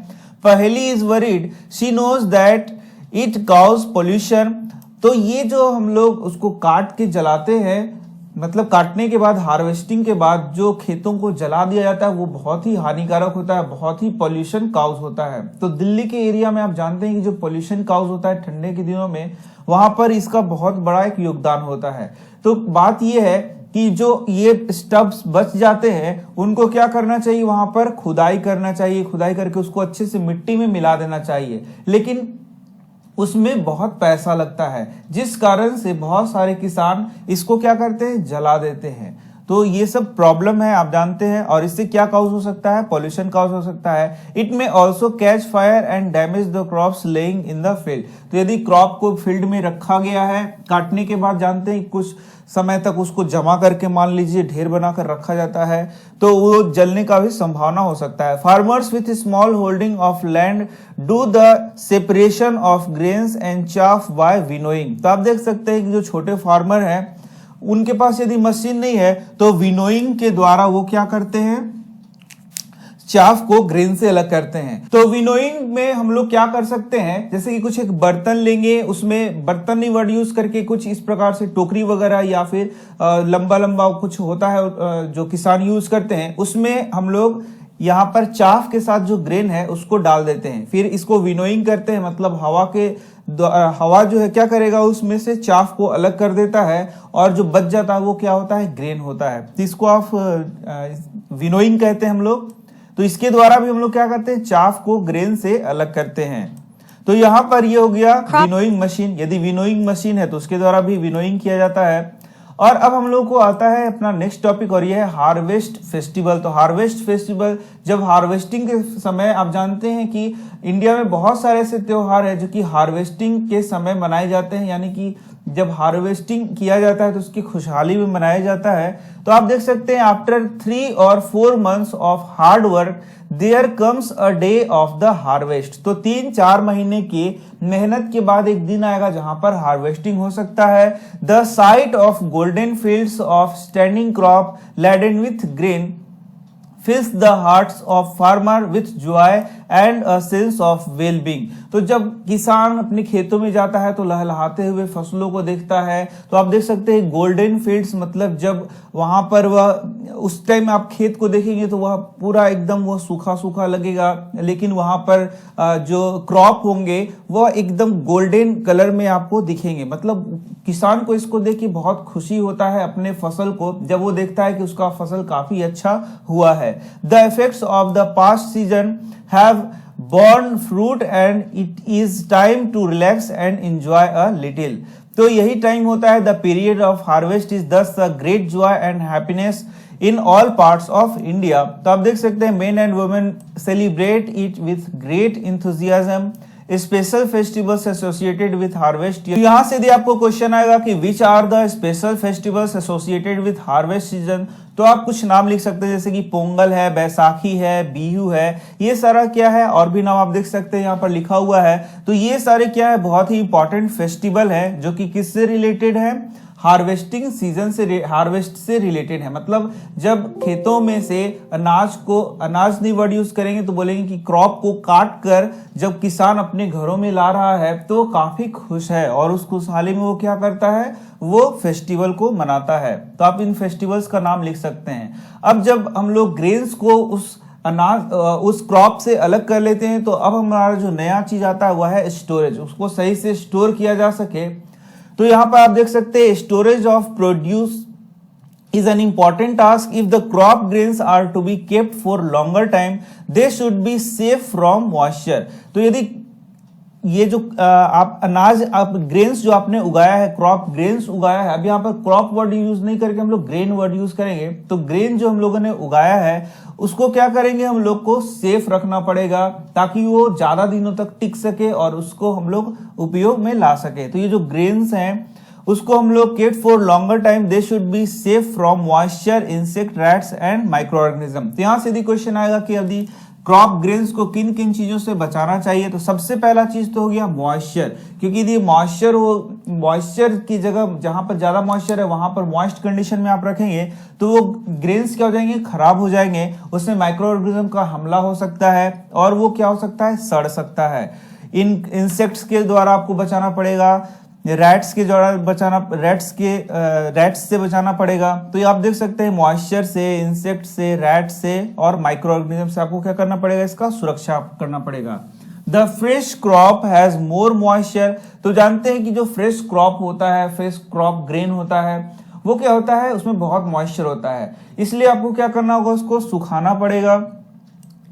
Paheli is worried, she knows that it cause pollution. तो ये जो हम लोग उसको काट के जलाते हैं, मतलब काटने के बाद, हार्वेस्टिंग के बाद जो खेतों को जला दिया जाता है वो बहुत ही हानिकारक होता है, बहुत ही पोल्यूशन काउज होता है। तो दिल्ली के एरिया में आप जानते हैं कि जो पोल्यूशन काउज होता है ठंडे के दिनों में, वहां पर इसका बहुत बड़ा एक योगदान होता है। तो बात यह है कि जो ये स्टब्स बच जाते हैं उनको क्या करना चाहिए, वहां पर खुदाई करना चाहिए, खुदाई करके उसको अच्छे से मिट्टी में मिला देना चाहिए। लेकिन उसमें बहुत पैसा लगता है, जिस कारण से बहुत सारे किसान इसको क्या करते हैं, जला देते हैं। तो ये सब प्रॉब्लम है, आप जानते हैं। और इससे क्या काउज हो सकता है, पॉल्यूशन काउज हो सकता है। इट में also catch fire and damage the crops laying in the field. तो यदि क्रॉप को फील्ड में रखा गया है, काटने के बाद जानते हैं कुछ समय तक उसको जमा करके मान लीजिए ढेर बनाकर रखा जाता है, तो वो जलने का भी संभावना हो सकता है। Farmers with small holding of land do the separation of grains and chaff by winnowing. तो आप देख सकते हैं कि जो छोटे फार्मर हैं उनके पास यदि मशीन नहीं है तो विनोइंग के द्वारा वो क्या करते हैं, चाफ को ग्रेन से अलग करते हैं। तो विनोइंग में हम लोग क्या कर सकते हैं, जैसे कि कुछ एक बर्तन लेंगे, उसमें बर्तन नहीं वर्ड यूज करके कुछ इस प्रकार से टोकरी वगैरह या फिर लंबा लंबा कुछ होता है जो किसान यूज करते हैं, उसमें हम लोग यहाँ पर चाफ के साथ जो ग्रेन है उसको डाल देते हैं, फिर इसको विनोइंग करते हैं। मतलब हवा जो है क्या करेगा, उसमें से चाफ को अलग कर देता है, और जो बच जाता है वो क्या होता है, ग्रेन होता है। तो इसको आप विनोइंग कहते हैं हम लोग। तो इसके द्वारा भी हम लोग क्या करते हैं, चाफ को ग्रेन से अलग करते हैं। तो यहां पर ये हो गया विनोइंग मशीन। यदि विनोइंग मशीन है तो उसके द्वारा भी विनोइंग किया जाता है। और अब हम लोग को आता है अपना नेक्स्ट टॉपिक, और ये है हार्वेस्ट फेस्टिवल। तो हार्वेस्ट फेस्टिवल, जब हार्वेस्टिंग के समय, आप जानते हैं कि इंडिया में बहुत सारे ऐसे त्योहार है जो कि हार्वेस्टिंग के समय मनाए जाते हैं, यानी कि जब हार्वेस्टिंग किया जाता है तो उसकी खुशहाली में मनाया जाता है। तो आप देख सकते हैं आफ्टर 3 और 4 months of hard work there comes a day of the harvest. तो 3-4 महीने की मेहनत के बाद एक दिन आएगा जहां पर हार्वेस्टिंग हो सकता है। The sight of golden fields of standing crop laden with grain fills the hearts of farmer with joy and a sense of well-being। तो जब किसान अपने खेतों में जाता है तो लहलहाते हुए फसलों को देखता है, तो आप देख सकते हैं गोल्डन फील्ड्स, मतलब जब वहां पर वह, उस टाइम आप खेत को देखेंगे तो वह पूरा एकदम वो सूखा सूखा लगेगा, लेकिन वहां पर जो क्रॉप होंगे वह एकदम गोल्डन कलर में आपको दिखेंगे। मतलब किसान को इसको देख के बहुत खुशी होता है अपने फसल को, जब वो देखता है कि उसका फसल काफी अच्छा हुआ है। The effects of the past season have borne fruit and it is time to relax and enjoy a little। तो यही टाइम होता है, the period of harvest is thus a great joy and happiness in all parts of India। तो आप देख सकते हैं men and women celebrate it with great enthusiasm, special festivals associated with harvest. यहाँ से यदि आपको क्वेश्चन आएगा कि which are the special festivals associated with harvest season, तो आप कुछ नाम लिख सकते हैं, जैसे कि पोंगल है, बैसाखी है, बिहू है, ये सारा क्या है, और भी नाम आप देख सकते हैं यहाँ पर लिखा हुआ है। तो ये सारे क्या है, बहुत ही इंपॉर्टेंट फेस्टिवल है जो कि किससे रिलेटेड है, हार्वेस्टिंग सीजन से, हार्वेस्ट से रिलेटेड है। मतलब जब खेतों में से अनाज नहीं वर्ड यूज करेंगे तो बोलेंगे कि क्रॉप को काट कर जब किसान अपने घरों में ला रहा है तो काफी खुश है, और उस खुशहाली में वो क्या करता है, वो फेस्टिवल को मनाता है। तो आप इन फेस्टिवल्स का नाम लिख सकते हैं। अब जब हम लोग ग्रेन्स को उस क्रॉप से अलग कर लेते हैं, तो अब हमारा जो नया चीज आता है वह है स्टोरेज, उसको सही से स्टोर किया जा सके। तो यहां पर आप देख सकते हैं, storage of produce is an important task. If the crop grains are to be kept for longer time, they should be safe from moisture. तो यदि ये जो आप ग्रेन्स जो आपने उगाया है, क्रॉप ग्रेन्स उगाया है, अब यहाँ पर क्रॉप वर्ड यूज नहीं करके हम लोग ग्रेन वर्ड यूज करेंगे। तो ग्रेन जो हम लोगों ने उगाया है उसको क्या करेंगे, हम लोग को सेफ रखना पड़ेगा ताकि वो ज्यादा दिनों तक टिक सके और उसको हम लोग उपयोग में ला सके। तो ये जो ग्रेन्स हैं उसको हम लोग kept for longer time, they should be safe from moisture, insect, rats and micro organism. तो यहां से यदि क्वेश्चन आएगा कि यदि क्रॉप ग्रेन्स को किन किन चीजों से बचाना चाहिए, तो सबसे पहला चीज तो हो गया मॉइस्चर, क्योंकि यदि मॉइस्चर की जगह जहां पर ज्यादा मॉइस्चर है वहां पर मॉइस्ट कंडीशन में आप रखेंगे तो वो ग्रेन्स क्या हो जाएंगे, खराब हो जाएंगे, उसमें माइक्रो ऑर्गेनिज्म का हमला हो सकता है और वो क्या हो सकता है, सड़ सकता है। इंसेक्ट्स के द्वारा आपको बचाना पड़ेगा, रैट्स के द्वारा रैट्स से बचाना पड़ेगा। तो ये आप देख सकते हैं मॉइस्चर से, इंसेक्ट से, रैट से और माइक्रो ऑर्गेनिज्म से आपको क्या करना पड़ेगा, इसका सुरक्षा करना पड़ेगा। The fresh crop has more moisture. तो जानते हैं कि जो फ्रेश क्रॉप होता है, फ्रेश क्रॉप ग्रेन होता है, वो क्या होता है, उसमें बहुत मॉइस्चर होता है, इसलिए आपको क्या करना होगा, उसको सुखाना पड़ेगा।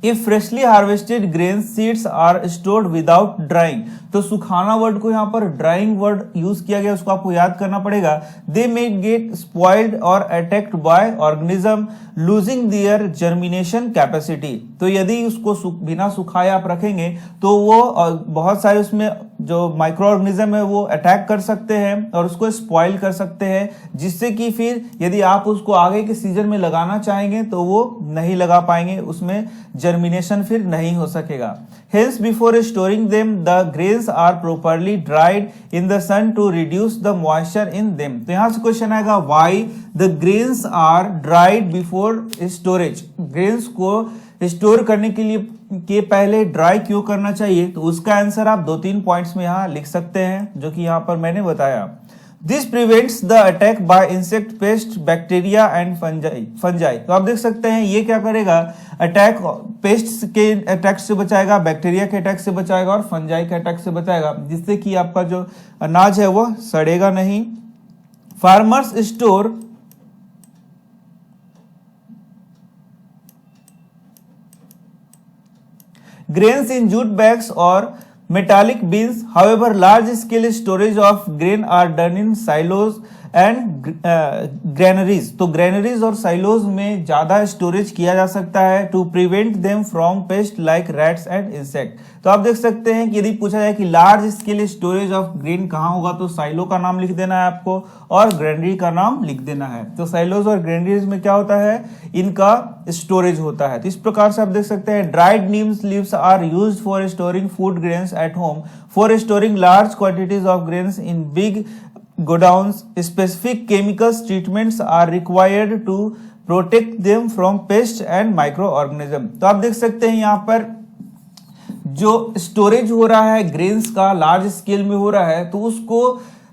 If freshly harvested grain seeds are stored without drying, तो सुखाना वर्ड को यहाँ पर ड्राइंग वर्ड यूज किया गया, उसको आपको याद करना पड़ेगा। They may get spoiled or attacked by organism losing their germination capacity। तो यदि उसको बिना सुखाए आप रखेंगे तो वो बहुत सारे उसमें जो माइक्रो ऑर्गेनिज्म है वो अटैक कर सकते हैं और उसको स्पॉइल कर सकते हैं, जिससे कि फिर यदि आप उसको आगे के सीजन में लगाना चाहेंगे तो वो नहीं लगा पाएंगे, उसमें जर्मिनेशन फिर नहीं हो सकेगा। Hence before storing them the grains are properly dried in the sun to reduce the moisture in them। तो यहां से क्वेश्चन आएगा why the grains are dried before storage। Grains को स्टोर करने के पहले ड्राई क्यों करना चाहिए, तो उसका आंसर आप 2-3 पॉइंट्स में यहाँ लिख सकते हैं जो कि यहाँ पर मैंने बताया। This prevents the attack by insect, paste, bacteria and fungi. तो आप देख सकते हैं ये क्या करेगा, अटैक, पेस्ट के अटैक से बचाएगा, बैक्टीरिया के अटैक से बचाएगा और फंजाई के अटैक से बचाएगा, जिससे कि आपका जो अनाज है वह सड़ेगा नहीं। Farmers store grains in jute bags or metallic bins. However, large scale storage of grain are done in silos and granaries। तो ग्रेनरीज और साइलोज में ज्यादा स्टोरेज किया जा सकता है to prevent them from pest like rats and insect. तो आप देख सकते हैं कि यदि पूछा जाए कि large scale storage of grain कहाँ होगा, तो साइलो का नाम लिख देना है आपको और ग्रेनरी का नाम लिख देना है। तो साइलोज और ग्रेनरीज में क्या होता है, इनका स्टोरेज होता है। तो इस प्रकार से आप देख सकते हैं dried neem leaves are used for storing food grains at home, for storing large quantities of grains in big godowns, specific chemicals treatments are required to protect them from pests and microorganism। तो आप देख सकते हैं यहाँ पर जो storage हो रहा है ग्रेन्स का, लार्ज स्केल में हो रहा है, तो उसको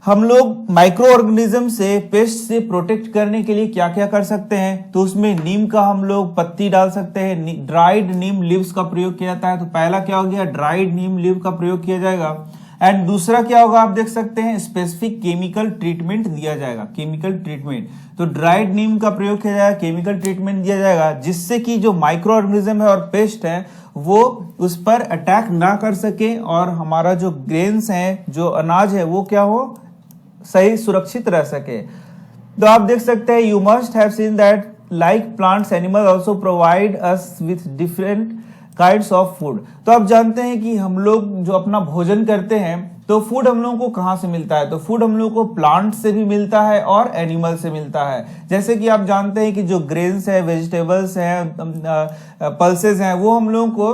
हम लोग माइक्रो ऑर्गेनिज्म से, पेस्ट से प्रोटेक्ट करने के लिए क्या क्या कर सकते हैं, तो उसमें नीम का हम लोग पत्ती डाल सकते हैं, ड्राइड नीम लीव्स का प्रयोग किया जाता है। तो पहला क्या हो गया, ड्राइड नीम लीव का प्रयोग किया जाएगा। एंड दूसरा क्या होगा, आप देख सकते हैं स्पेसिफिक केमिकल ट्रीटमेंट दिया जाएगा, केमिकल ट्रीटमेंट। तो ड्राइड नीम का प्रयोग किया जाएगा, केमिकल ट्रीटमेंट दिया जाएगा, जिससे कि जो माइक्रो ऑर्गेनिज्म है और पेस्ट है वो उस पर अटैक ना कर सके और हमारा जो ग्रेन्स हैं, जो अनाज है, वो क्या हो, सही सुरक्षित रह सके। तो आप देख सकते हैं you must have seen that like plants, animals also provide us with different kinds of food. तो आप जानते हैं कि हम लोग जो अपना भोजन करते हैं तो फूड हम लोगों को कहाँ से मिलता है, तो फूड हम लोगों को प्लांट से भी मिलता है और एनिमल से मिलता है। जैसे कि आप जानते हैं कि जो ग्रेन्स है, वेजिटेबल्स हैं, पल्सेस हैं, वो हम लोगों को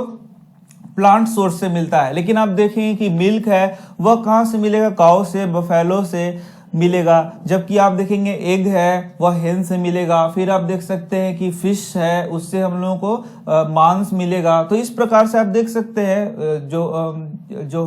प्लांट सोर्स से मिलता है। लेकिन आप देखेंगे कि मिल्क है वह कहाँ से मिलेगा, काउ से, बफेलो से मिलेगा। जबकि आप देखेंगे एग है वह हेन से मिलेगा। फिर आप देख सकते हैं कि फिश है उससे हम लोगों को मांस मिलेगा। तो इस प्रकार से आप देख सकते हैं जो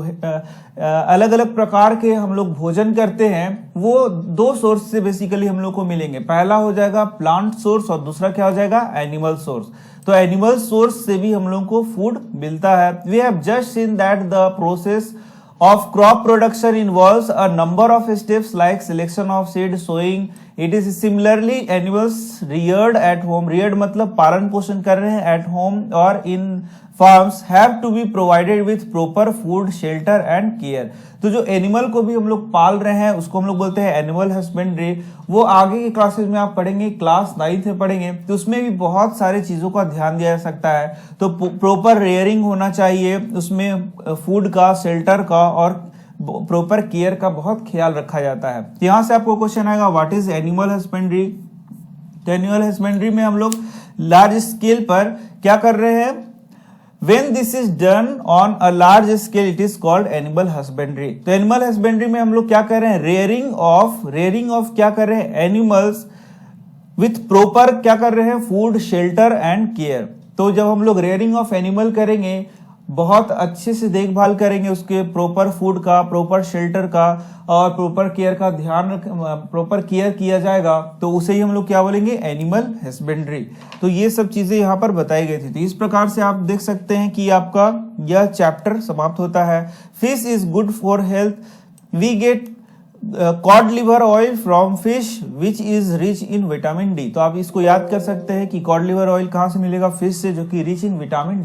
अलग अलग प्रकार के हम लोग भोजन करते हैं वो दो सोर्स से बेसिकली हम लोग को मिलेंगे। पहला हो जाएगा प्लांट सोर्स और दूसरा क्या हो जाएगा, एनिमल सोर्स। तो एनिमल सोर्स से भी हम लोगों को फूड मिलता है। We have just seen that the process of crop production involves a number of steps like selection of seed, sowing. It is similarly animals reared at home, reared मतलब पालन पोषण कर रहे हैं at home और in farms have to be provided with proper food, shelter and care. तो जो animal को भी हम लोग पाल रहे हैं उसको हम लोग बोलते हैं एनिमल हस्बेंड्री। वो आगे के क्लासेस में आप पढ़ेंगे, क्लास 9th में पढ़ेंगे, तो उसमें भी बहुत सारी चीजों का ध्यान दिया जा सकता है। तो प्रॉपर रेयरिंग होना चाहिए, उसमें फूड का, शेल्टर का और प्रॉपर केयर का बहुत ख्याल रखा जाता है। यहां से आपको क्वेश्चन आएगा व्हाट इज एनिमल हस्बेंड्री। तो एनिमल हस्बेंड्री में हम लोग लार्ज स्केल पर क्या कर रहे हैं, When this is done on a large scale, it is called animal husbandry. तो एनिमल हस्बेंड्री में हम लोग क्या कर रहे हैं, रेयरिंग ऑफ क्या कर रहे हैं, एनिमल्स विथ प्रॉपर क्या कर रहे हैं, फूड, शेल्टर एंड केयर। तो जब हम लोग रेयरिंग ऑफ एनिमल करेंगे, बहुत अच्छे से देखभाल करेंगे उसके, प्रॉपर फूड का, प्रॉपर शेल्टर का और प्रॉपर केयर का प्रॉपर केयर किया जाएगा, तो उसे ही हम लोग क्या बोलेंगे, एनिमल हस्बेंड्री। तो ये सब चीजें यहाँ पर बताई गई थी। तो इस प्रकार से आप देख सकते हैं कि आपका यह चैप्टर समाप्त होता है। Fish is good for health, we get cod liver oil from fish which is rich in vitamin D. तो आप इसको याद कर सकते हैं कि कॉड लिवर ऑयल कहाँ से मिलेगा, फिश से, जो कि रिच इन विटामिन